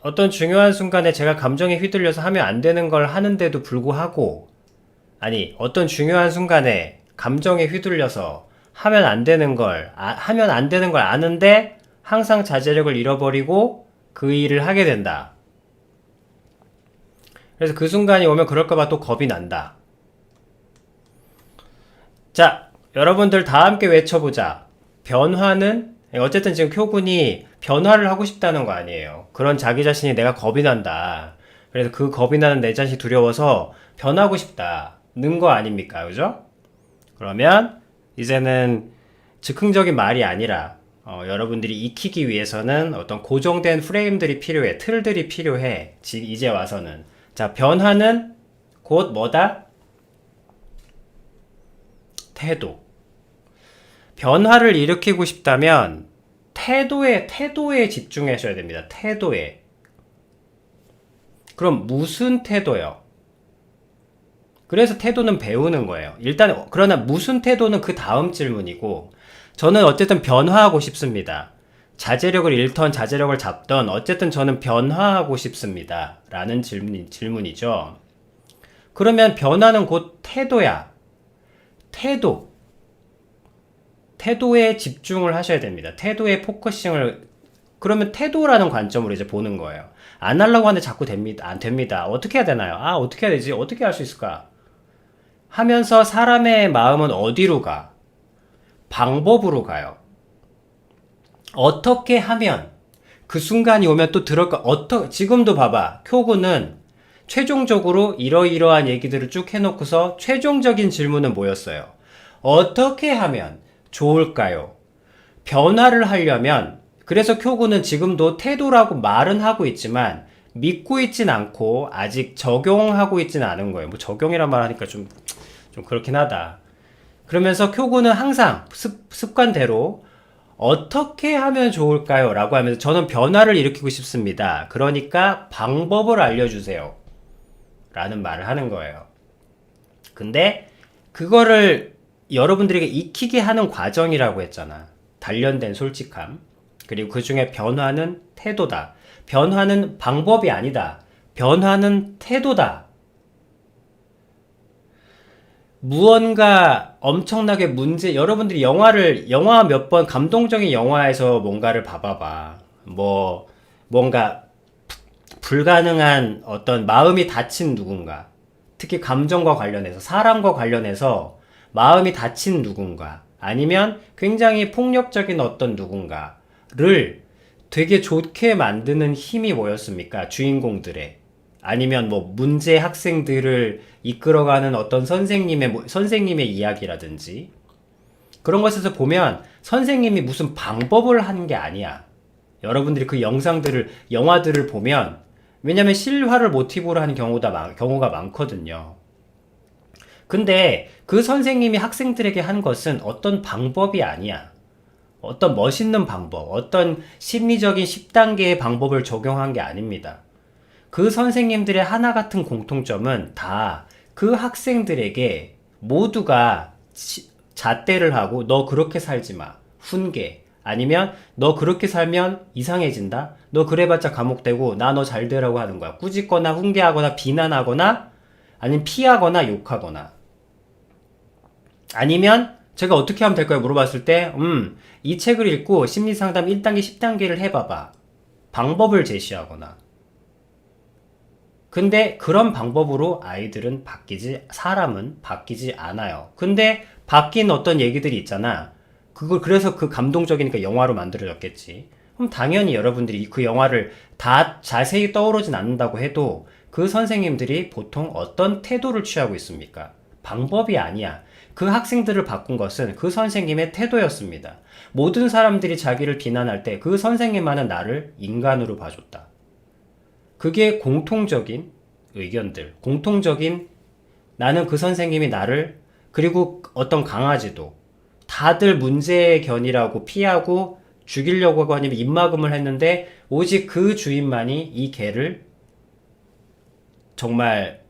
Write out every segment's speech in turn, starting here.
어떤 중요한 순간에 제가 감정에 휘둘려서 하면 안 되는 걸 하는데도 불구하고, 아니, 어떤 중요한 순간에 감정에 휘둘려서 하면 안 되는 걸 아는데 항상 자제력을 잃어버리고 그 일을 하게 된다. 그래서 그 순간이 오면 그럴까봐 또 겁이 난다. 자, 여러분들 다 함께 외쳐보자. 변화는, 어쨌든 지금 교군이 변화를 하고 싶다는 거 아니에요. 그런 자기 자신이 내가 겁이 난다. 그래서 그 겁이 나는 내 자신이 두려워서 변하고 싶다는 거 아닙니까? 그죠? 그러면 이제는 즉흥적인 말이 아니라 여러분들이 익히기 위해서는 어떤 고정된 프레임들이 필요해. 틀들이 필요해. 이제 와서는. 자, 변화는 곧 뭐다? 태도. 변화를 일으키고 싶다면 태도에 집중하셔야 됩니다. 태도에. 그럼 무슨 태도요? 그래서 태도는 배우는 거예요. 일단 그러나 무슨 태도는 그 다음 질문이고, 저는 어쨌든 변화하고 싶습니다. 자제력을 잃던 자제력을 잡던 어쨌든 저는 변화하고 싶습니다. 라는 질문이죠. 그러면 변화는 곧 태도야. 태도에 집중을 하셔야 됩니다. 태도에 포커싱을, 그러면 태도라는 관점으로 이제 보는 거예요. 안 하려고 하는데 자꾸 됩니다. 안 됩니다. 어떻게 해야 되나요? 어떻게 해야 되지? 어떻게 할 수 있을까? 하면서 사람의 마음은 어디로 가? 방법으로 가요. 어떻게 하면 그 순간이 오면 또 들을까? 지금도 봐봐. 쿄구는 최종적으로 이러이러한 얘기들을 쭉 해놓고서 최종적인 질문은 뭐였어요? 어떻게 하면 좋을까요? 변화를 하려면, 그래서 쿄구는 지금도 태도라고 말은 하고 있지만 믿고 있진 않고 아직 적용하고 있진 않은 거예요. 뭐 적용이란 말 하니까 좀 그렇긴 하다. 그러면서 쿄구는 항상 습관대로 어떻게 하면 좋을까요? 라고 하면서 저는 변화를 일으키고 싶습니다. 그러니까 방법을 알려주세요. 라는 말을 하는 거예요. 근데 그거를 여러분들에게 익히게 하는 과정이라고 했잖아. 단련된 솔직함. 그리고 그 중에 변화는 태도다. 변화는 방법이 아니다. 변화는 태도다. 무언가 엄청나게 여러분들이 영화 몇 번, 감동적인 영화에서 뭔가를 봐봐봐. 뭔가 불가능한 어떤 마음이 다친 누군가. 특히 감정과 관련해서, 사람과 관련해서 마음이 다친 누군가. 아니면 굉장히 폭력적인 어떤 누군가를 되게 좋게 만드는 힘이 뭐였습니까? 주인공들의. 아니면 문제 학생들을 이끌어가는 어떤 선생님의 이야기라든지 그런 것에서 보면 선생님이 무슨 방법을 하는 게 아니야. 여러분들이 그 영화들을 보면, 왜냐면 실화를 모티브로 하는 경우가 많거든요. 근데 그 선생님이 학생들에게 한 것은 어떤 방법이 아니야. 어떤 멋있는 방법, 어떤 심리적인 10단계의 방법을 적용한 게 아닙니다. 그 선생님들의 하나 같은 공통점은 다 그 학생들에게 모두가 잣대를 하고 너 그렇게 살지 마. 훈계. 아니면 너 그렇게 살면 이상해진다. 너 그래봤자 감옥 되고 나 너 잘 되라고 하는 거야. 꾸짖거나 훈계하거나 비난하거나 아니면 피하거나 욕하거나. 아니면 제가 어떻게 하면 될까요? 물어봤을 때 이 책을 읽고 심리상담 1단계, 10단계를 해봐봐. 방법을 제시하거나. 근데 그런 방법으로 사람은 바뀌지 않아요. 근데 바뀐 어떤 얘기들이 있잖아. 그래서 그 감동적이니까 영화로 만들어졌겠지. 그럼 당연히 여러분들이 그 영화를 다 자세히 떠오르진 않는다고 해도 그 선생님들이 보통 어떤 태도를 취하고 있습니까? 방법이 아니야. 그 학생들을 바꾼 것은 그 선생님의 태도였습니다. 모든 사람들이 자기를 비난할 때 그 선생님만은 나를 인간으로 봐줬다. 그게 공통적인 의견들, 나는 그 선생님이 그리고 어떤 강아지도 다들 문제의 견이라고 피하고 죽이려고 하고 아니면 입막음을 했는데 오직 그 주인만이 이 개를 정말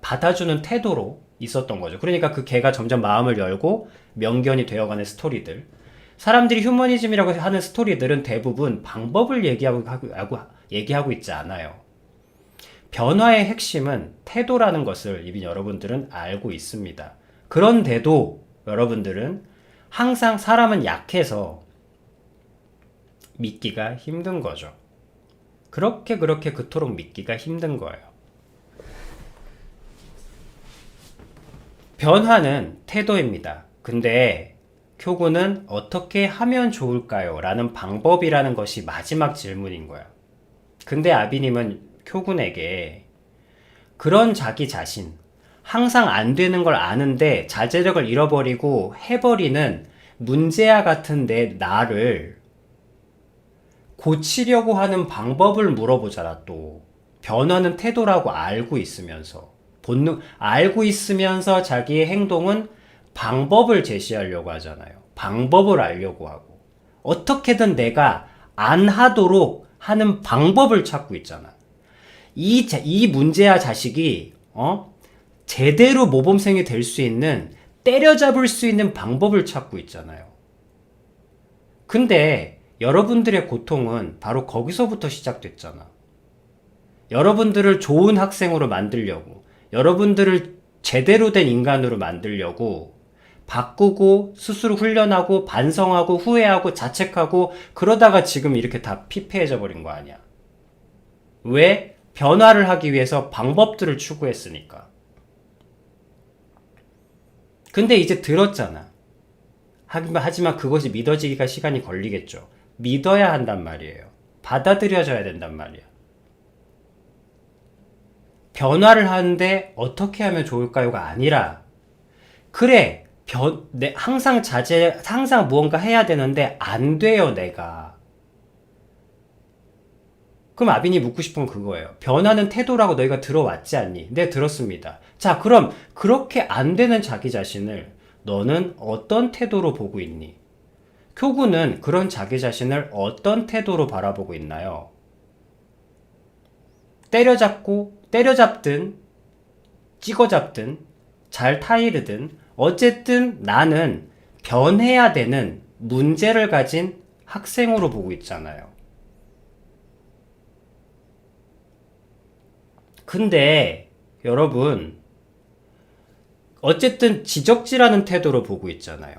받아주는 태도로 있었던 거죠. 그러니까 그 개가 점점 마음을 열고 명견이 되어가는 스토리들. 사람들이 휴머니즘이라고 하는 스토리들은 대부분 방법을 얘기하고 있지 않아요. 변화의 핵심은 태도라는 것을 이미 여러분들은 알고 있습니다. 그런데도 여러분들은 항상 사람은 약해서 믿기가 힘든 거죠. 그렇게 그토록 믿기가 힘든 거예요. 변화는 태도입니다. 근데 쿄고는 어떻게 하면 좋을까요? 라는 방법이라는 것이 마지막 질문인 거야. 근데 아비님은 쿄군에게 그런 자기 자신, 항상 안 되는 걸 아는데 자제력을 잃어버리고 해버리는 문제와 같은 내 나를 고치려고 하는 방법을 물어보잖아, 또. 변화는 태도라고 알고 있으면서. 알고 있으면서 자기의 행동은 방법을 제시하려고 하잖아요. 방법을 알려고 하고. 어떻게든 내가 안 하도록 하는 방법을 찾고 있잖아. 이 문제야 자식이, 제대로 모범생이 될 수 있는, 때려잡을 수 있는 방법을 찾고 있잖아요. 근데 여러분들의 고통은 바로 거기서부터 시작됐잖아. 여러분들을 좋은 학생으로 만들려고, 여러분들을 제대로 된 인간으로 만들려고 바꾸고 스스로 훈련하고 반성하고 후회하고 자책하고 그러다가 지금 이렇게 다 피폐해져 버린 거 아니야. 왜? 변화를 하기 위해서 방법들을 추구했으니까. 근데 이제 들었잖아. 하지만 그것이 믿어지기가 시간이 걸리겠죠. 믿어야 한단 말이에요. 받아들여져야 된단 말이야. 변화를 하는데 어떻게 하면 좋을까요가 아니라, 그래, 항상 무언가 해야 되는데 안 돼요, 내가. 그럼 아빈이 묻고 싶은 건 그거예요. 변화는 태도라고 너희가 들어왔지 않니? 네, 들었습니다. 자, 그럼 그렇게 안 되는 자기 자신을 너는 어떤 태도로 보고 있니? 쿄구는 그런 자기 자신을 어떤 태도로 바라보고 있나요? 때려잡든, 찍어잡든, 잘 타이르든, 어쨌든 나는 변해야 되는 문제를 가진 학생으로 보고 있잖아요. 근데 여러분, 어쨌든 지적질하는 태도로 보고 있잖아요.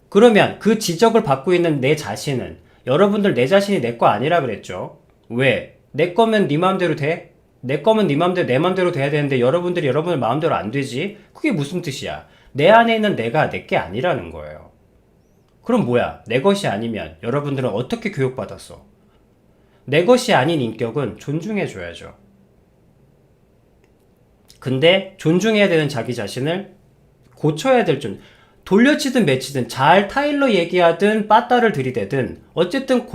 그러면 그 지적을 받고 있는 내 자신은, 여러분들 내 자신이 내 거 아니라 그랬죠. 왜? 내 거면 네 마음대로 돼? 내 거면 네 마음대로 내 마음대로 돼야 되는데 여러분들이 여러분의 마음대로 안 되지? 그게 무슨 뜻이야? 내 안에 있는 내가 내 게 아니라는 거예요. 그럼 뭐야? 내 것이 아니면 여러분들은 어떻게 교육받았어? 내 것이 아닌 인격은 존중해줘야죠. 근데 존중해야 되는 자기 자신을 고쳐야 될 줄, 돌려치든 매치든 잘 타일러 얘기하든 빠따를 들이대든 어쨌든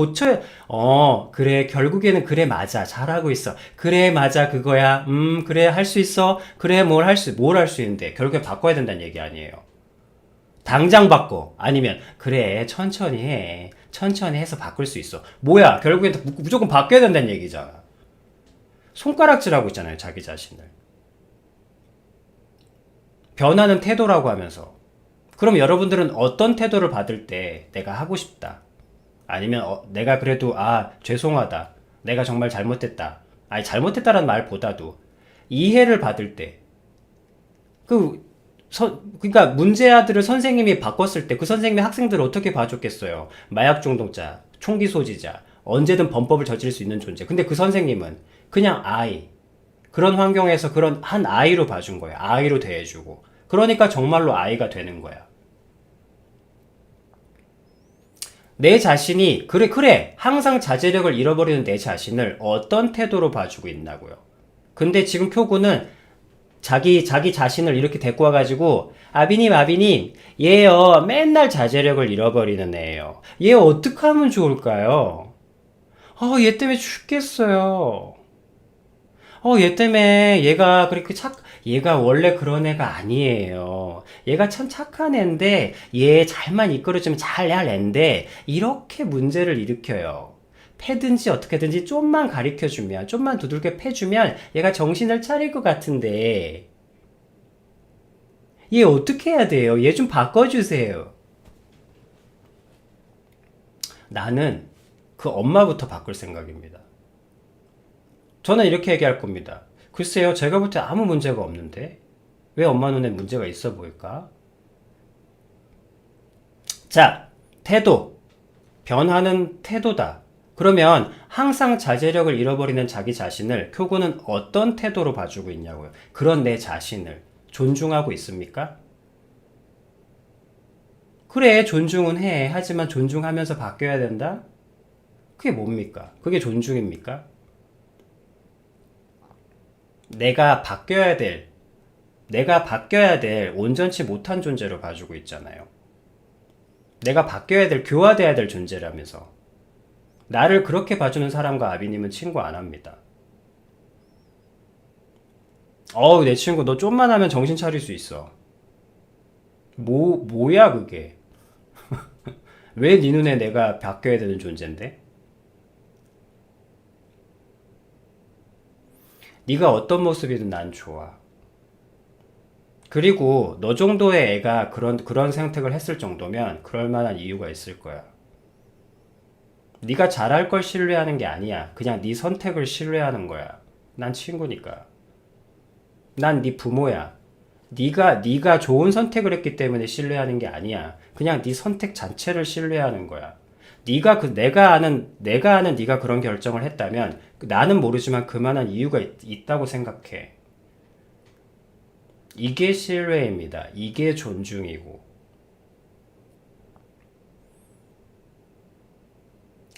그래, 결국에는 그래, 맞아, 잘하고 있어, 그래, 맞아, 그거야, 그래, 할 수 있어, 그래, 뭘 할 수 있는데 결국에 바꿔야 된다는 얘기 아니에요. 당장 바꿔. 아니면 그래, 천천히 해서 바꿀 수 있어. 뭐야, 결국엔 무조건 바뀌어야 된다는 얘기잖아. 손가락질하고 있잖아요, 자기 자신을. 변하는 태도라고 하면서. 그럼 여러분들은 어떤 태도를 받을 때 내가 하고 싶다, 아니면 내가 그래도 죄송하다, 내가 정말 잘못했다, 아니 잘못했다라는 말보다도 이해를 받을 때, 그러니까 문제아들을 선생님이 바꿨을 때 그 선생님이 학생들을 어떻게 봐줬겠어요? 마약 중독자, 총기 소지자, 언제든 범법을 저지를 수 있는 존재. 근데 그 선생님은 그냥 그런 환경에서 그런 한 아이로 봐준 거야. 아이로 대해주고. 그러니까 정말로 아이가 되는 거야. 내 자신이 그래 항상 자제력을 잃어버리는 내 자신을 어떤 태도로 봐주고 있나고요. 근데 지금 쿄구는 자기 자신을 이렇게 데리고 와가지고 아비님 얘요 맨날 자제력을 잃어버리는 애예요. 얘 어떻게 하면 좋을까요? 얘 때문에 죽겠어요. 얘 때문에 얘가 원래 그런 애가 아니에요. 얘가 참 착한 애인데, 얘 잘만 이끌어주면 잘할 애인데, 이렇게 문제를 일으켜요. 패든지 어떻게든지 좀만 가르쳐주면, 좀만 두들겨 패주면, 얘가 정신을 차릴 것 같은데, 얘 어떻게 해야 돼요? 얘 좀 바꿔주세요. 나는 그 엄마부터 바꿀 생각입니다. 저는 이렇게 얘기할 겁니다. 글쎄요, 제가 볼 때 아무 문제가 없는데 왜 엄마 눈에 문제가 있어 보일까? 자, 태도. 변화는 태도다. 그러면 항상 자제력을 잃어버리는 자기 자신을 교구는 어떤 태도로 봐주고 있냐고요. 그런 내 자신을 존중하고 있습니까? 그래, 존중은 해. 하지만 존중하면서 바뀌어야 된다? 그게 뭡니까? 그게 존중입니까? 내가 바뀌어야 될 온전치 못한 존재로 봐주고 있잖아요. 내가 바뀌어야 될, 교화돼야 될 존재라면서. 나를 그렇게 봐주는 사람과 아비님은 친구 안 합니다. 내 친구 너 좀만 하면 정신 차릴 수 있어. 뭐야 그게. 왜 네 눈에 내가 바뀌어야 되는 존재인데? 네가 어떤 모습이든 난 좋아. 그리고 너 정도의 애가 그런 선택을 했을 정도면 그럴 만한 이유가 있을 거야. 네가 잘할 걸 신뢰하는 게 아니야. 그냥 네 선택을 신뢰하는 거야. 난 친구니까. 난 네 부모야. 네가 좋은 선택을 했기 때문에 신뢰하는 게 아니야. 그냥 네 선택 자체를 신뢰하는 거야. 내가 아는 네가 그런 결정을 했다면 나는 모르지만 그만한 이유가 있다고 생각해. 이게 신뢰입니다. 이게 존중이고.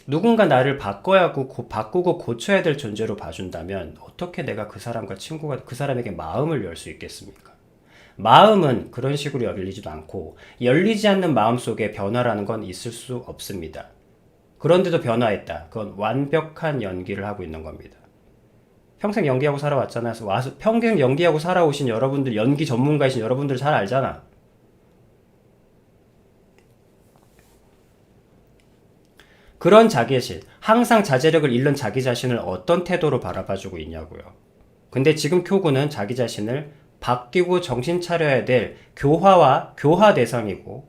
누군가 나를 바꾸고 고쳐야 될 존재로 봐준다면 어떻게 내가 그 사람에게 마음을 열 수 있겠습니까? 마음은 그런 식으로 열리지도 않고 열리지 않는 마음 속에 변화라는 건 있을 수 없습니다. 그런데도 변화했다. 그건 완벽한 연기를 하고 있는 겁니다. 평생 연기하고 살아왔잖아요. 평생 연기하고 살아오신 여러분들, 연기 전문가이신 여러분들 잘 알잖아. 그런 자기실, 항상 자제력을 잃는 자기 자신을 어떤 태도로 바라봐주고 있냐고요. 근데 지금 교구는 자기 자신을 바뀌고 정신 차려야 될 교화 대상이고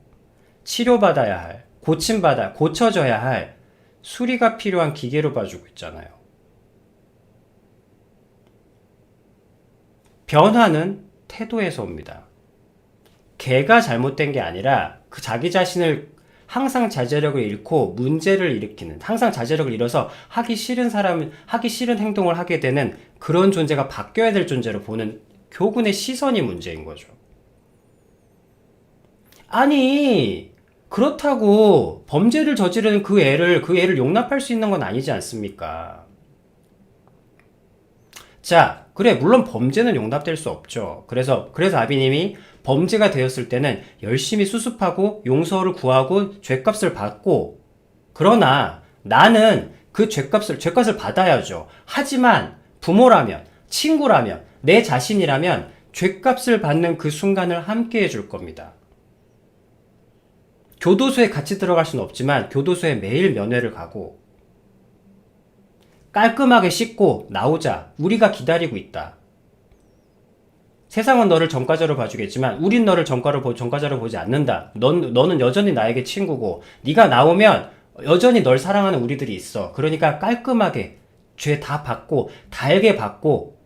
치료받아야 할, 고쳐져야 할 수리가 필요한 기계로 봐주고 있잖아요. 변화는 태도에서 옵니다. 걔가 잘못된 게 아니라 그 자기 자신을 항상 자제력을 잃고 문제를 일으키는, 항상 자제력을 잃어서 하기 싫은 행동을 하게 되는 그런 존재가 바뀌어야 될 존재로 보는 교군의 시선이 문제인 거죠. 아니, 그렇다고 범죄를 저지르는 그 애를 용납할 수 있는 건 아니지 않습니까? 자, 그래, 물론 범죄는 용납될 수 없죠. 그래서 아비님이 범죄가 되었을 때는 열심히 수습하고 용서를 구하고 죗값을 받고, 그러나 나는 그 죗값을 받아야죠. 하지만 부모라면, 친구라면, 내 자신이라면 죗값을 받는 그 순간을 함께 해줄 겁니다. 교도소에 같이 들어갈 수는 없지만 교도소에 매일 면회를 가고 깔끔하게 씻고 나오자. 우리가 기다리고 있다. 세상은 너를 전과자로 봐주겠지만 우린 너를 전과자로 보지 않는다. 너는 여전히 나에게 친구고 네가 나오면 여전히 널 사랑하는 우리들이 있어. 그러니까 깔끔하게 죄 다 받고 달게 받고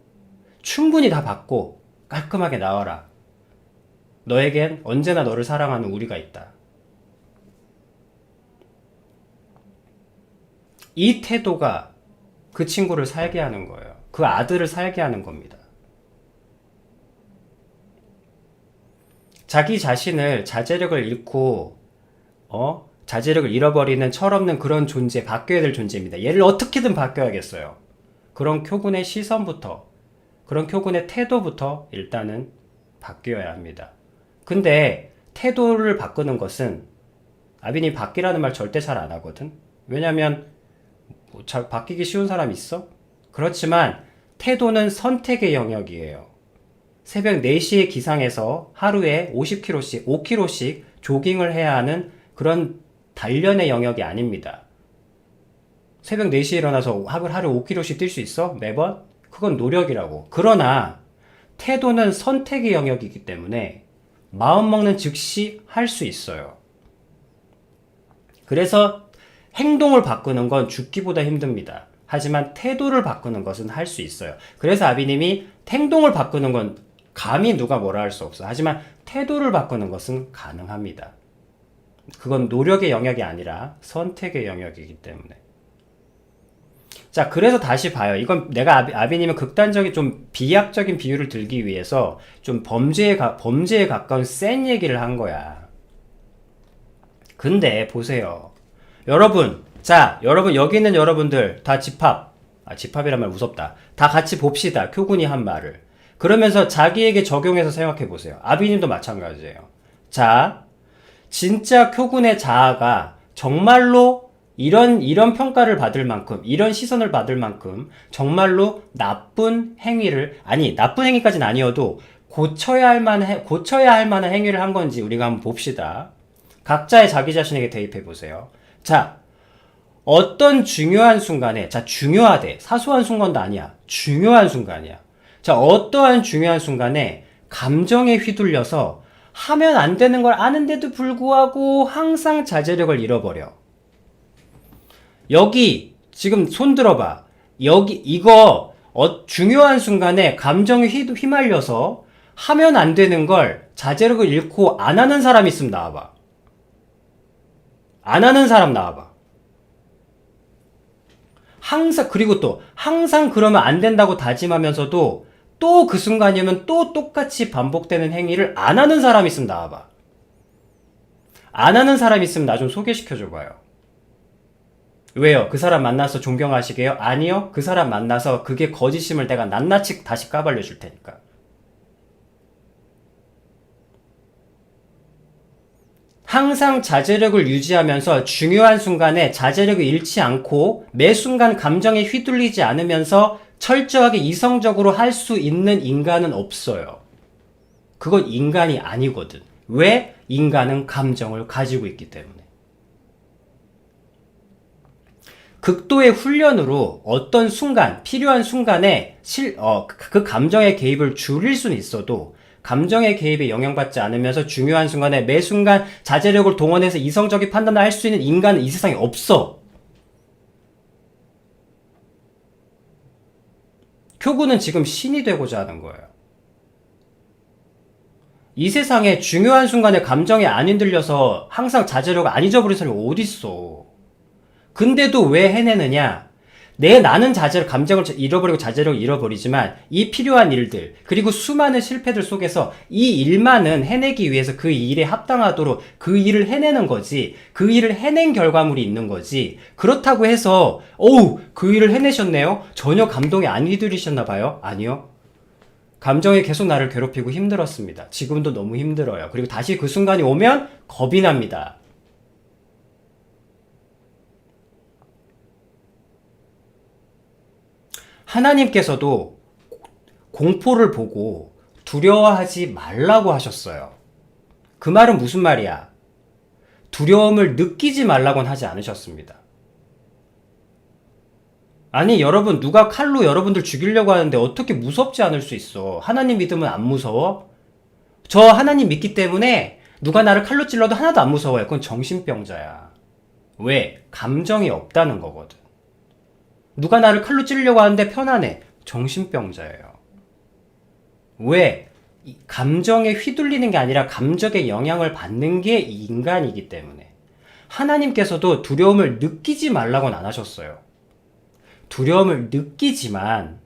충분히 다 받고 깔끔하게 나와라. 너에겐 언제나 너를 사랑하는 우리가 있다. 이 태도가 그 친구를 살게 하는 거예요. 그 아들을 살게 하는 겁니다. 자기 자신을 자제력을 잃어버리는 철없는 그런 존재, 바뀌어야 될 존재입니다. 얘를 어떻게든 바뀌어야겠어요. 그런 교군의 시선부터, 그런 교군의 태도부터 일단은 바뀌어야 합니다. 근데 태도를 바꾸는 것은 아빈이 바뀌라는 말 절대 잘 안 하거든. 왜냐면 바뀌기 쉬운 사람 있어? 그렇지만 태도는 선택의 영역이에요. 새벽 4시에 기상해서 하루에 50km씩, 5km씩 조깅을 해야 하는 그런 단련의 영역이 아닙니다. 새벽 4시에 일어나서 하루 5km씩 뛸 수 있어? 매번? 그건 노력이라고. 그러나 태도는 선택의 영역이기 때문에 마음먹는 즉시 할 수 있어요. 그래서 행동을 바꾸는 건 죽기보다 힘듭니다. 하지만 태도를 바꾸는 것은 할 수 있어요. 그래서 아비님이 행동을 바꾸는 건 감히 누가 뭐라 할 수 없어. 하지만 태도를 바꾸는 것은 가능합니다. 그건 노력의 영역이 아니라 선택의 영역이기 때문에. 자, 그래서 다시 봐요. 이건 내가 아비님은 극단적인 좀 비약적인 비유를 들기 위해서 좀 범죄에 가까운 센 얘기를 한 거야. 근데 보세요. 여러분, 여러분 여기 있는 여러분들 다 집합이란 말 무섭다. 다 같이 봅시다. 교군이 한 말을. 그러면서 자기에게 적용해서 생각해 보세요. 아비님도 마찬가지예요. 자, 진짜 교군의 자아가 정말로 이런 평가를 받을 만큼, 이런 시선을 받을 만큼 정말로 나쁜 행위까지는 아니어도 고쳐야 할 만한 행위를 한 건지 우리가 한번 봅시다. 각자의 자기 자신에게 대입해 보세요. 자, 어떤 중요한 순간에, 중요하대. 사소한 순간도 아니야. 중요한 순간이야. 자, 어떠한 중요한 순간에 감정에 휘둘려서 하면 안 되는 걸 아는데도 불구하고 항상 자제력을 잃어버려. 여기, 지금 손 들어봐. 중요한 순간에 감정에 휘말려서 하면 안 되는 걸 자제력을 잃고 안 하는 사람 있으면 나와봐. 안 하는 사람 나와봐. 그리고 또, 항상 그러면 안 된다고 다짐하면서도 또 그 순간이면 또 똑같이 반복되는 행위를 안 하는 사람 있으면 나와봐. 안 하는 사람 있으면 나 좀 소개시켜줘봐요. 왜요? 그 사람 만나서 존경하시게요? 아니요. 그 사람 만나서 그게 거짓임을 내가 낱낱이 다시 까발려 줄 테니까. 항상 자제력을 유지하면서 중요한 순간에 자제력을 잃지 않고 매 순간 감정에 휘둘리지 않으면서 철저하게 이성적으로 할 수 있는 인간은 없어요. 그건 인간이 아니거든. 왜? 인간은 감정을 가지고 있기 때문에. 극도의 훈련으로 어떤 순간, 필요한 순간에 그 감정의 개입을 줄일 수는 있어도 감정의 개입에 영향받지 않으면서 중요한 순간에 매 순간 자제력을 동원해서 이성적인 판단을 할 수 있는 인간은 이 세상에 없어. 교구는 지금 신이 되고자 하는 거예요. 이 세상에 중요한 순간에 감정에 안 흔들려서 항상 자제력을 안 잊어버린 사람이 어딨어. 근데도 왜 해내느냐? 나는 감정을 잃어버리고 자제력을 잃어버리지만 이 필요한 일들, 그리고 수많은 실패들 속에서 이 일만은 해내기 위해서 그 일에 합당하도록 그 일을 해내는 거지, 그 일을 해낸 결과물이 있는 거지. 그렇다고 해서, 그 일을 해내셨네요? 전혀 감동에 안 휘둘리셨나봐요? 아니요. 감정이 계속 나를 괴롭히고 힘들었습니다. 지금도 너무 힘들어요. 그리고 다시 그 순간이 오면 겁이 납니다. 하나님께서도 공포를 보고 두려워하지 말라고 하셨어요. 그 말은 무슨 말이야? 두려움을 느끼지 말라고는 하지 않으셨습니다. 아니, 여러분, 누가 칼로 여러분들 죽이려고 하는데 어떻게 무섭지 않을 수 있어? 하나님 믿으면 안 무서워? 저 하나님 믿기 때문에 누가 나를 칼로 찔러도 하나도 안 무서워요. 그건 정신병자야. 왜? 감정이 없다는 거거든. 누가 나를 칼로 찌르려고 하는데 편안해. 정신병자예요. 왜? 감정에 휘둘리는 게 아니라 감정의 영향을 받는 게 인간이기 때문에. 하나님께서도 두려움을 느끼지 말라고는 안 하셨어요. 두려움을 느끼지만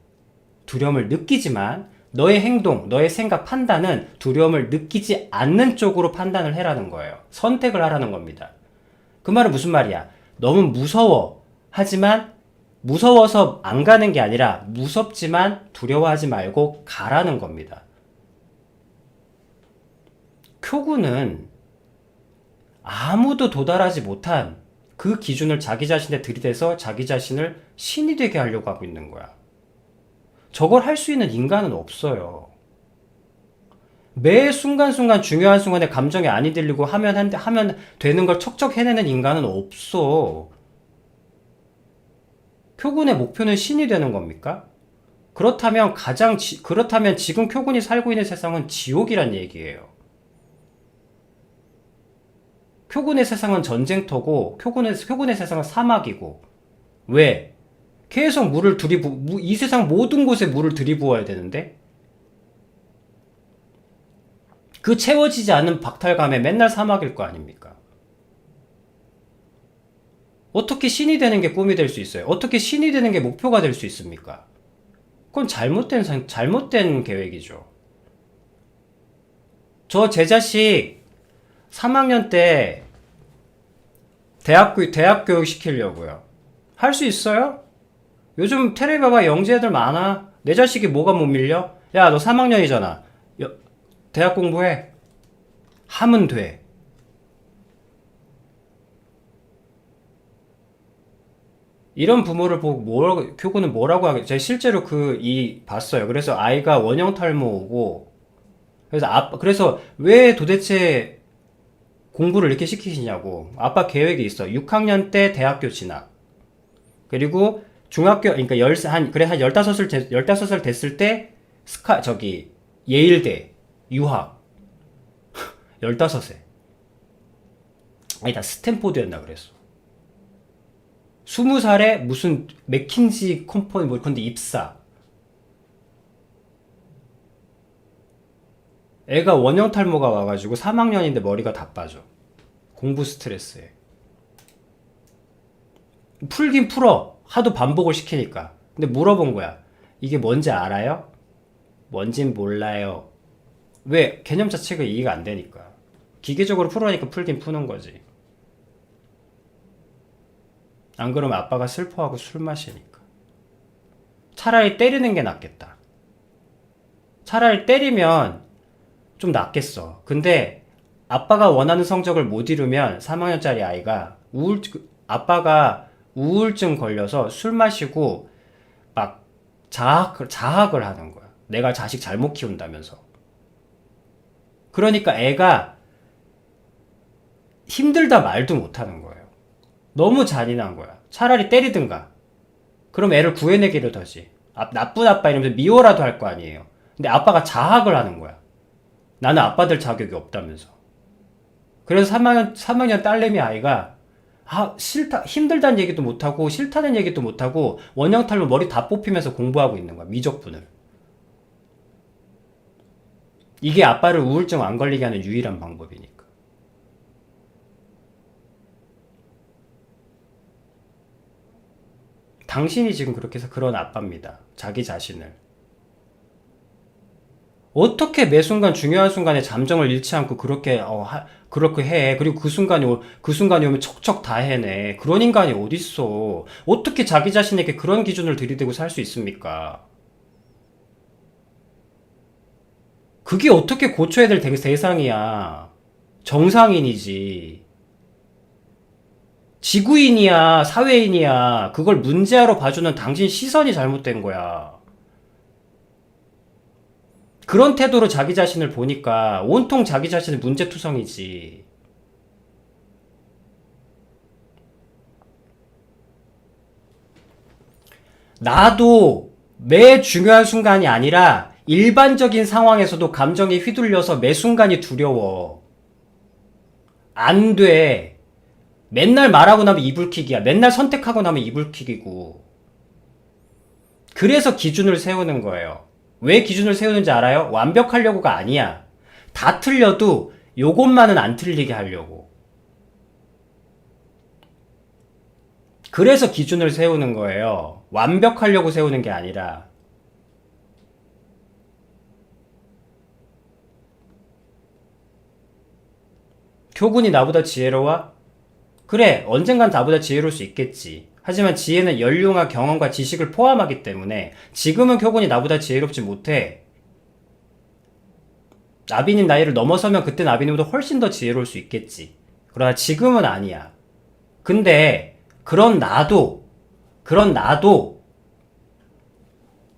너의 행동, 너의 생각, 판단은 두려움을 느끼지 않는 쪽으로 판단을 해라는 거예요. 선택을 하라는 겁니다. 그 말은 무슨 말이야? 너무 무서워. 하지만 무서워서 안 가는 게 아니라 무섭지만 두려워하지 말고 가라는 겁니다. 교구는 아무도 도달하지 못한 그 기준을 자기 자신에 들이대서 자기 자신을 신이 되게 하려고 하고 있는 거야. 저걸 할 수 있는 인간은 없어요. 매 순간순간 중요한 순간에 감정에 안 흔들리고 하면 되는 걸 척척 해내는 인간은 없어. 교군의 목표는 신이 되는 겁니까? 그렇다면 지금 교군이 살고 있는 세상은 지옥이란 얘기예요. 표군의 세상은 전쟁터고 표군의 세상은 사막이고. 왜? 계속 이 세상 모든 곳에 물을 들이부어야 되는데 그 채워지지 않는 박탈감에 맨날 사막일 거 아닙니까? 어떻게 신이 되는 게 꿈이 될 수 있어요? 어떻게 신이 되는 게 목표가 될 수 있습니까? 그건 잘못된 계획이죠. 저 제 자식 3학년 때 대학 교육 시키려고요. 할 수 있어요? 요즘 테레비 봐봐 영재애들 많아. 내 자식이 뭐가 못 밀려? 야, 너 3학년이잖아. 대학 공부해. 하면 돼. 이런 부모를 보고 교구는 뭐라고 하겠죠? 제가 실제로 봤어요. 그래서 아이가 원형 탈모 오고, 그래서 왜 도대체 공부를 이렇게 시키시냐고. 아빠 계획이 있어. 6학년 때 대학교 진학. 그리고 그러니까 한 15살 됐을 때, 예일대, 유학. 15세. 아니다, 스탠포드였나 그랬어. 20살에 무슨 맥킨지 컴퍼니 근데 입사. 애가 원형 탈모가 와가지고 3학년인데 머리가 다 빠져. 공부 스트레스에. 풀긴 풀어. 하도 반복을 시키니까. 근데 물어본 거야. 이게 뭔지 알아요? 뭔진 몰라요. 왜? 개념 자체가 이해가 안 되니까. 기계적으로 풀으니까 풀긴 푸는 거지. 안 그러면 아빠가 슬퍼하고 술 마시니까. 차라리 때리는 게 낫겠다. 차라리 때리면 좀 낫겠어. 근데 아빠가 원하는 성적을 못 이루면 3학년짜리 아이가 아빠가 우울증 걸려서 술 마시고 막 자학을 하는 거야. 내가 자식 잘못 키운다면서. 그러니까 애가 힘들다 말도 못 하는 거예요. 너무 잔인한 거야. 차라리 때리든가. 그럼 애를 구해내기를 하지. 나쁜 아빠 이러면서 미워라도 할 거 아니에요. 근데 아빠가 자학을 하는 거야. 나는 아빠 될 자격이 없다면서. 그래서 3학년 딸내미 아이가 힘들다는 얘기도 못하고 싫다는 얘기도 못하고 원형탈로 머리 다 뽑히면서 공부하고 있는 거야. 미적분을. 이게 아빠를 우울증 안 걸리게 하는 유일한 방법이니까. 당신이 지금 그렇게 해서 그런 아빠입니다. 자기 자신을. 어떻게 매 순간 중요한 순간에 잠정을 잃지 않고 그렇게 해. 그리고 그 순간이 오면 척척 다 해내. 그런 인간이 어딨어. 어떻게 자기 자신에게 그런 기준을 들이대고 살 수 있습니까? 그게 어떻게 고쳐야 될 세상이야. 정상인이지. 지구인이야, 사회인이야. 그걸 문제아로 봐주는 당신 시선이 잘못된 거야. 그런 태도로 자기 자신을 보니까 온통 자기 자신의 문제투성이지. 나도 매 중요한 순간이 아니라 일반적인 상황에서도 감정에 휘둘려서 매 순간이 두려워. 안 돼. 맨날 말하고 나면 이불킥이야. 맨날 선택하고 나면 이불킥이고. 그래서 기준을 세우는 거예요. 왜 기준을 세우는지 알아요? 완벽하려고가 아니야. 다 틀려도 요것만은 안 틀리게 하려고. 그래서 기준을 세우는 거예요. 완벽하려고 세우는 게 아니라. 교군이 나보다 지혜로워? 그래, 언젠간 나보다 지혜로울 수 있겠지. 하지만 지혜는 연륜과 경험과 지식을 포함하기 때문에 지금은 교군이 나보다 지혜롭지 못해. 나비님 나이를 넘어서면 그때 나비님보다 훨씬 더 지혜로울 수 있겠지. 그러나 지금은 아니야. 근데 그런 나도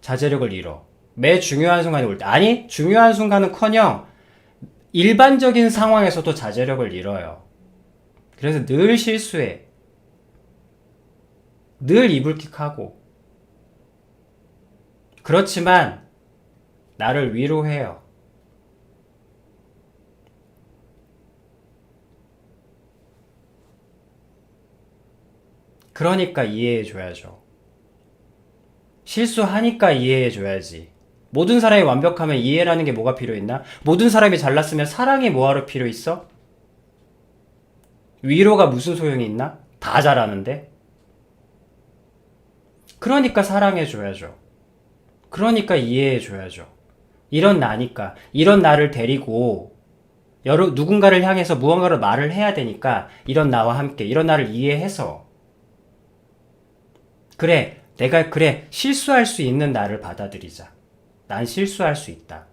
자제력을 잃어. 매 중요한 순간이 올 때. 아니, 중요한 순간은커녕 일반적인 상황에서도 자제력을 잃어요. 그래서 늘 실수해. 늘 이불킥하고. 그렇지만 나를 위로해요. 그러니까 이해해줘야죠. 실수하니까 이해해줘야지. 모든 사람이 완벽하면 이해라는 게 뭐가 필요 있나? 모든 사람이 잘났으면 사랑이 뭐하러 필요 있어? 위로가 무슨 소용이 있나? 다 잘하는데? 그러니까 사랑해줘야죠. 그러니까 이해해줘야죠. 이런 나니까. 이런 나를 데리고 누군가를 향해서 무언가를 말을 해야 되니까 이런 나와 함께 이런 나를 이해해서 그래 실수할 수 있는 나를 받아들이자. 난 실수할 수 있다.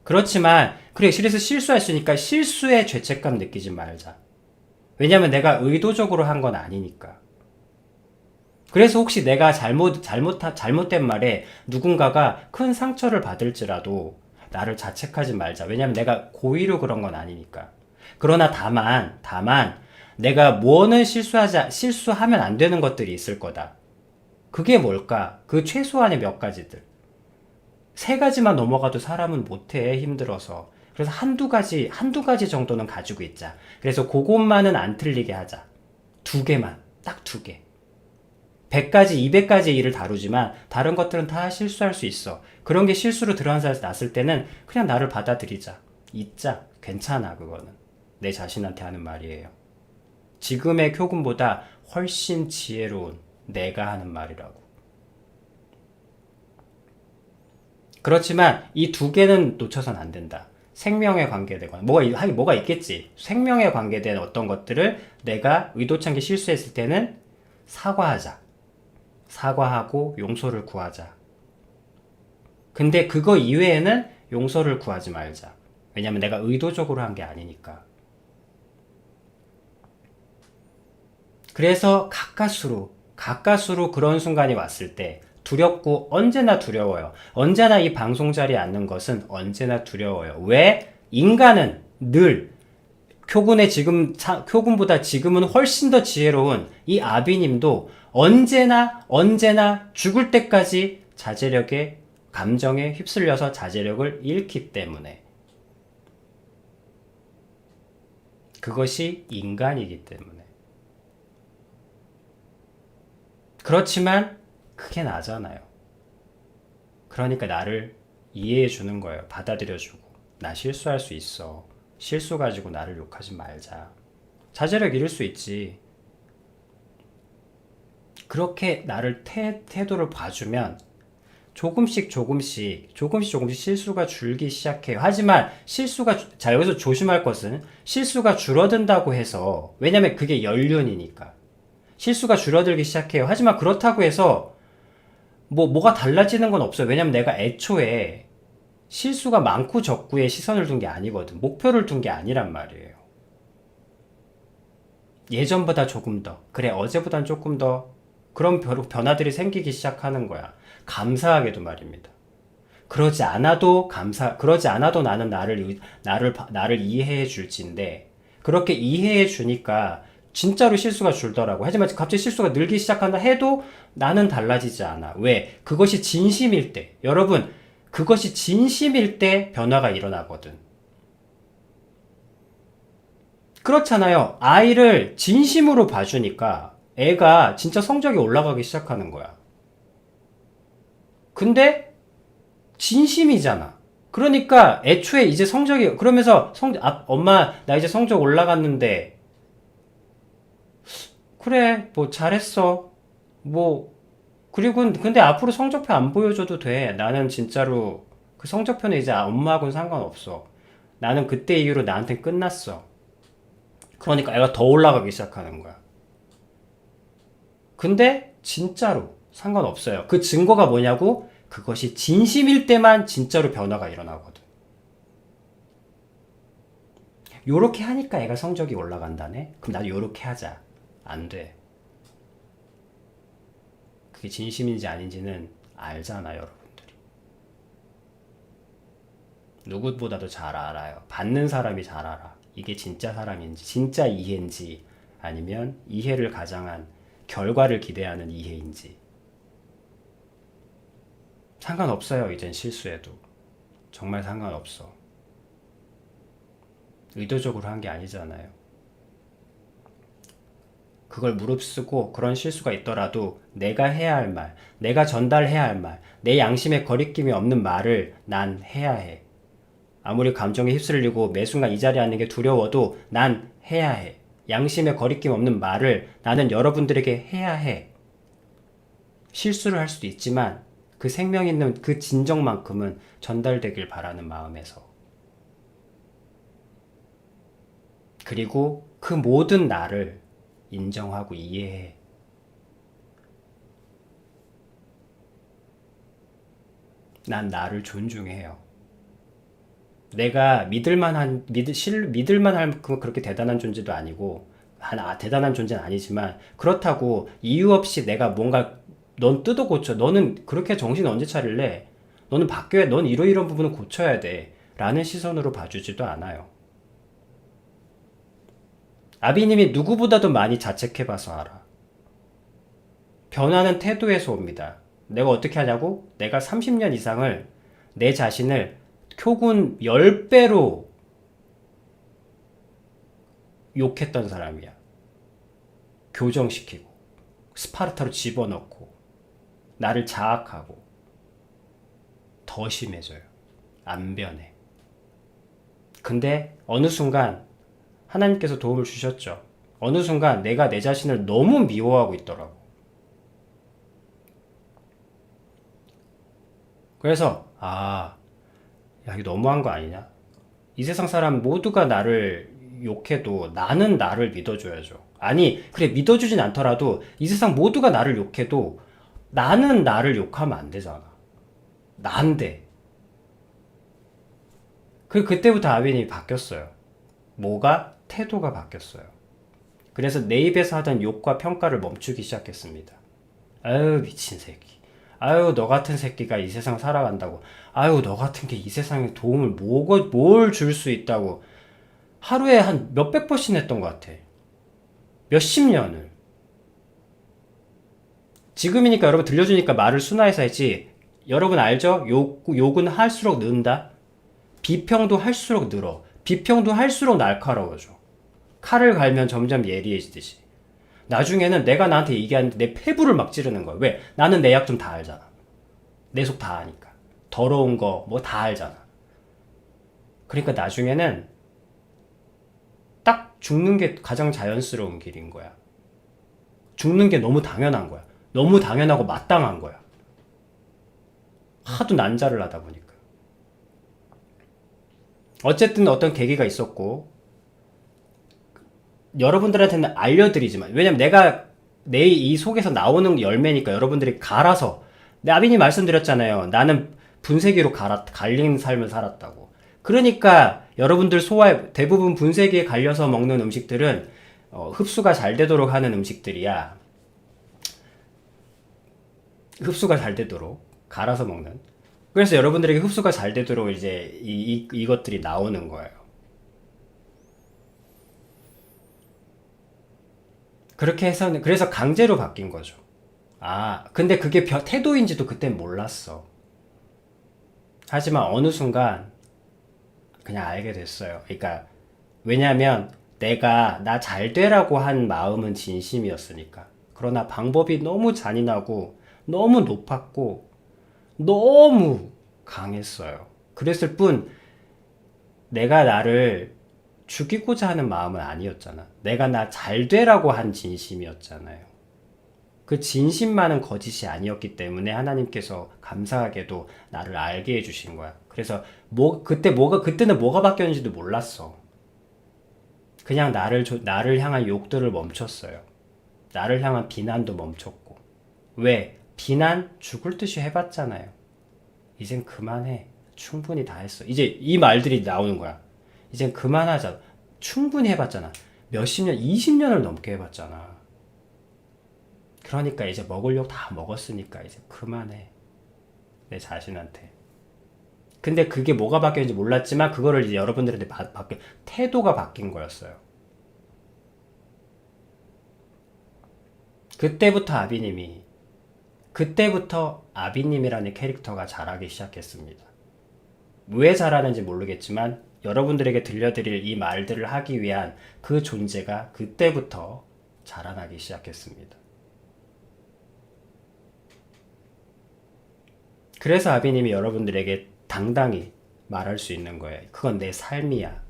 그렇지만 그래 그래서 실수할 수 있으니까 실수의 죄책감 느끼지 말자. 왜냐면 내가 의도적으로 한 건 아니니까. 그래서 혹시 내가 잘못된 말에 누군가가 큰 상처를 받을지라도 나를 자책하지 말자. 왜냐면 내가 고의로 그런 건 아니니까. 그러나 다만, 내가 뭐는 실수하면 안 되는 것들이 있을 거다. 그게 뭘까? 그 최소한의 몇 가지들. 세 가지만 넘어가도 사람은 못해, 힘들어서. 그래서 한두 가지 정도는 가지고 있자. 그래서 그것만은 안 틀리게 하자. 두 개만, 딱 두 개. 100가지, 200가지 일을 다루지만 다른 것들은 다 실수할 수 있어. 그런 게 실수로 드러났을 때는 그냥 나를 받아들이자. 잊자. 괜찮아, 그거는. 내 자신한테 하는 말이에요. 지금의 교훈보다 훨씬 지혜로운 내가 하는 말이라고. 그렇지만 이 두 개는 놓쳐선 안 된다. 생명에 관계되거나 뭐가 있겠지. 생명에 관계된 어떤 것들을 내가 의도치 않게 실수했을 때는 사과하자. 사과하고 용서를 구하자. 근데 그거 이외에는 용서를 구하지 말자. 왜냐면 내가 의도적으로 한 게 아니니까. 그래서 가까스로 그런 순간이 왔을 때 두렵고 언제나 두려워요. 언제나 이 방송 자리에 앉는 것은 언제나 두려워요. 왜? 인간은 늘 교군보다 지금은 훨씬 더 지혜로운 이 아비님도 언제나 죽을 때까지 자제력에 감정에 휩쓸려서 자제력을 잃기 때문에 그것이 인간이기 때문에 그렇지만 그게 나잖아요. 그러니까 나를 이해해 주는 거예요. 받아들여 주고 나 실수할 수 있어. 실수 가지고 나를 욕하지 말자. 자제력 잃을 수 있지. 그렇게 나를 태도를 봐주면 조금씩 실수가 줄기 시작해요. 하지만 자, 여기서 조심할 것은 실수가 줄어든다고 해서, 왜냐면 그게 연륜이니까. 실수가 줄어들기 시작해요. 하지만 그렇다고 해서 뭐가 달라지는 건 없어요. 왜냐면 내가 애초에 실수가 많고 적고에 시선을 둔 게 아니거든. 목표를 둔 게 아니란 말이에요. 예전보다 조금 더, 그래, 어제보단 조금 더, 그런 변화들이 생기기 시작하는 거야. 감사하게도 말입니다. 그러지 않아도 나는 나를 이해해 줄진데, 그렇게 이해해 주니까 진짜로 실수가 줄더라고. 하지만 갑자기 실수가 늘기 시작한다 해도 나는 달라지지 않아. 왜? 그것이 진심일 때. 여러분, 그것이 진심일 때 변화가 일어나거든. 그렇잖아요. 아이를 진심으로 봐주니까 애가 진짜 성적이 올라가기 시작하는 거야. 근데 진심이잖아. 그러니까 애초에 이제 그러면서 엄마, 나 이제 성적 올라갔는데, 그래, 뭐, 잘했어. 뭐, 그리고, 근데 앞으로 성적표 안 보여줘도 돼. 나는 진짜로, 그 성적표는 이제 엄마하고는 상관없어. 나는 그때 이후로 나한테 끝났어. 그러니까 애가 더 올라가기 시작하는 거야. 근데, 진짜로, 상관없어요. 그 증거가 뭐냐고? 그것이 진심일 때만 진짜로 변화가 일어나거든. 요렇게 하니까 애가 성적이 올라간다네? 그럼 나도 요렇게 하자. 안 돼. 그게 진심인지 아닌지는 알잖아, 여러분들이. 누구보다도 잘 알아요. 받는 사람이 잘 알아. 이게 진짜 사람인지, 진짜 이해인지, 아니면 이해를 가장한 결과를 기대하는 이해인지. 상관없어요, 이젠 실수해도. 정말 상관없어. 의도적으로 한 게 아니잖아요. 그걸 무릅쓰고 그런 실수가 있더라도 내가 해야 할 말, 내가 전달해야 할 말, 내 양심에 거리낌이 없는 말을 난 해야 해. 아무리 감정에 휩쓸리고 매 순간 이 자리에 앉는 게 두려워도 난 해야 해. 양심에 거리낌 없는 말을 나는 여러분들에게 해야 해. 실수를 할 수도 있지만 그 생명 있는 그 진정만큼은 전달되길 바라는 마음에서. 그리고 그 모든 나를 인정하고 이해해. 난 나를 존중해요. 내가 믿을만할 만큼 그렇게 대단한 존재도 아니고, 대단한 존재는 아니지만, 그렇다고 이유 없이 내가 뭔가, 넌 뜯어 고쳐. 너는 그렇게 정신 언제 차릴래? 너는 바뀌어야, 넌 이런 부분은 고쳐야 돼. 라는 시선으로 봐주지도 않아요. 아비님이 누구보다도 많이 자책해봐서 알아. 변화는 태도에서 옵니다. 내가 어떻게 하냐고? 내가 30년 이상을 내 자신을 표군 10배로 욕했던 사람이야. 교정시키고, 스파르타로 집어넣고, 나를 자학하고, 더 심해져요. 안 변해. 근데 어느 순간 하나님께서 도움을 주셨죠. 어느 순간 내가 내 자신을 너무 미워하고 있더라고. 그래서 야, 이거 너무한 거 아니냐? 이 세상 사람 모두가 나를 욕해도 나는 나를 믿어줘야죠. 아니, 그래, 믿어주진 않더라도 이 세상 모두가 나를 욕해도 나는 나를 욕하면 안 되잖아. 난데. 그때부터 아벤이 바뀌었어요. 뭐가? 태도가 바뀌었어요. 그래서 내 입에서 하던 욕과 평가를 멈추기 시작했습니다. 아유, 미친 새끼. 아유, 너 같은 새끼가 이 세상 살아간다고. 아유, 너 같은 게 이 세상에 도움을 뭘 줄 수 있다고. 하루에 한 몇백 번씩 했던 것 같아. 몇십 년을. 지금이니까 여러분 들려주니까 말을 순화해서 했지. 여러분 알죠? 욕은 할수록 는다. 비평도 할수록 늘어. 비평도 할수록 날카로워져. 칼을 갈면 점점 예리해지듯이. 나중에는 내가 나한테 얘기하는데 내 폐부를 막 찌르는 거야. 왜? 나는 내 약 좀 다 알잖아. 내 속 다 아니까. 더러운 거 뭐 다 알잖아. 그러니까 나중에는 딱 죽는 게 가장 자연스러운 길인 거야. 죽는 게 너무 당연한 거야. 너무 당연하고 마땅한 거야. 하도 난자를 하다 보니까. 어쨌든 어떤 계기가 있었고, 여러분들한테는 알려드리지만, 왜냐면 내가 내 이 속에서 나오는 열매니까 여러분들이 갈아서, 나빈이 말씀드렸잖아요. 나는 분쇄기로 갈린 삶을 살았다고. 그러니까 여러분들 대부분 분쇄기에 갈려서 먹는 음식들은 흡수가 잘 되도록 하는 음식들이야. 흡수가 잘 되도록 갈아서 먹는. 그래서 여러분들에게 흡수가 잘 되도록 이제 이것들이 나오는 거예요. 그렇게 해서는 그래서 강제로 바뀐 거죠. 근데 그게 태도인지도 그땐 몰랐어. 하지만 어느 순간 그냥 알게 됐어요. 그러니까 왜냐하면 내가 나 잘 되라고 한 마음은 진심이었으니까. 그러나 방법이 너무 잔인하고 너무 높았고 너무 강했어요. 그랬을 뿐 내가 나를 죽이고자 하는 마음은 아니었잖아. 내가 나 잘 되라고 한 진심이었잖아요. 그 진심만은 거짓이 아니었기 때문에 하나님께서 감사하게도 나를 알게 해주신 거야. 그래서 그때는 뭐가 바뀌었는지도 몰랐어. 그냥 나를 향한 욕들을 멈췄어요. 나를 향한 비난도 멈췄고. 왜? 비난 죽을 듯이 해봤잖아요. 이젠 그만해. 충분히 다 했어. 이제 이 말들이 나오는 거야. 이젠 그만하자. 충분히 해봤잖아. 몇십 년, 20년을 넘게 해봤잖아. 그러니까 이제 먹을 욕 다 먹었으니까 이제 그만해. 내 자신한테. 근데 그게 뭐가 바뀌었는지 몰랐지만 그거를 이제 여러분들한테 태도가 바뀐 거였어요. 그때부터 아비님이라는 캐릭터가 자라기 시작했습니다. 왜 자라는지 모르겠지만 여러분들에게 들려드릴 이 말들을 하기 위한 그 존재가 그때부터 자라나기 시작했습니다. 그래서 아비님이 여러분들에게 당당히 말할 수 있는 거예요. 그건 내 삶이야.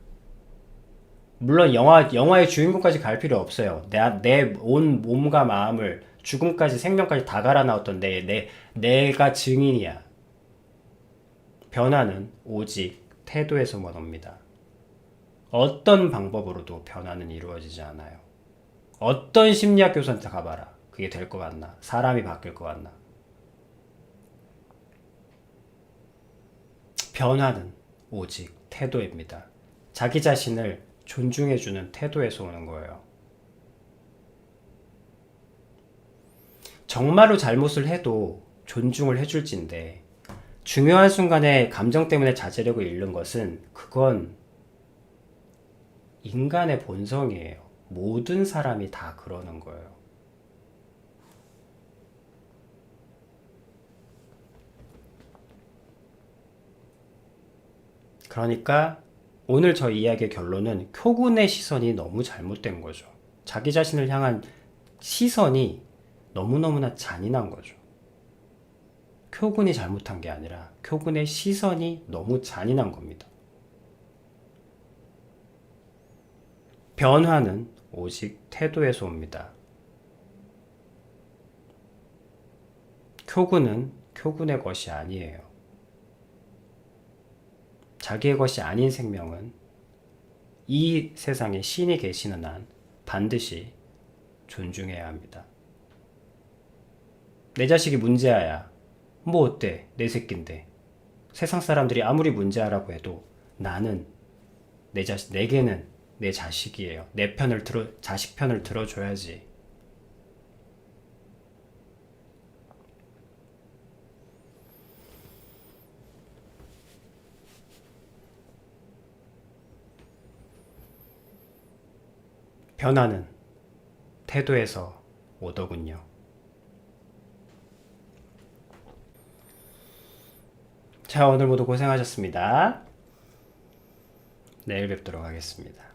물론 영화의 주인공까지 갈 필요 없어요. 내 온 몸과 마음을 죽음까지 생명까지 다 갈아 넣었던 내가 증인이야. 변화는 오직 태도에서만 옵니다. 어떤 방법으로도 변화는 이루어지지 않아요. 어떤 심리학 교수한테 가봐라. 그게 될 것 같나? 사람이 바뀔 것 같나? 변화는 오직 태도입니다. 자기 자신을 존중해주는 태도에서 오는 거예요. 정말로 잘못을 해도 존중을 해줄진데 중요한 순간에 감정 때문에 자제력을 잃는 것은 그건 인간의 본성이에요. 모든 사람이 다 그러는 거예요. 그러니까 오늘 저 이야기의 결론은 표군의 시선이 너무 잘못된 거죠. 자기 자신을 향한 시선이 너무너무나 잔인한 거죠. 표군이 잘못한 게 아니라 표군의 시선이 너무 잔인한 겁니다. 변화는 오직 태도에서 옵니다. 표군은 표군의 것이 아니에요. 자기의 것이 아닌 생명은 이 세상에 신이 계시는 한 반드시 존중해야 합니다. 내 자식이 문제아야. 뭐 어때? 내 새끼인데. 세상 사람들이 아무리 문제아라고 해도 나는 내게는 내 자식이에요. 자식 편을 들어줘야지. 변화는 태도에서 오더군요. 자, 오늘 모두 고생하셨습니다. 내일 뵙도록 하겠습니다.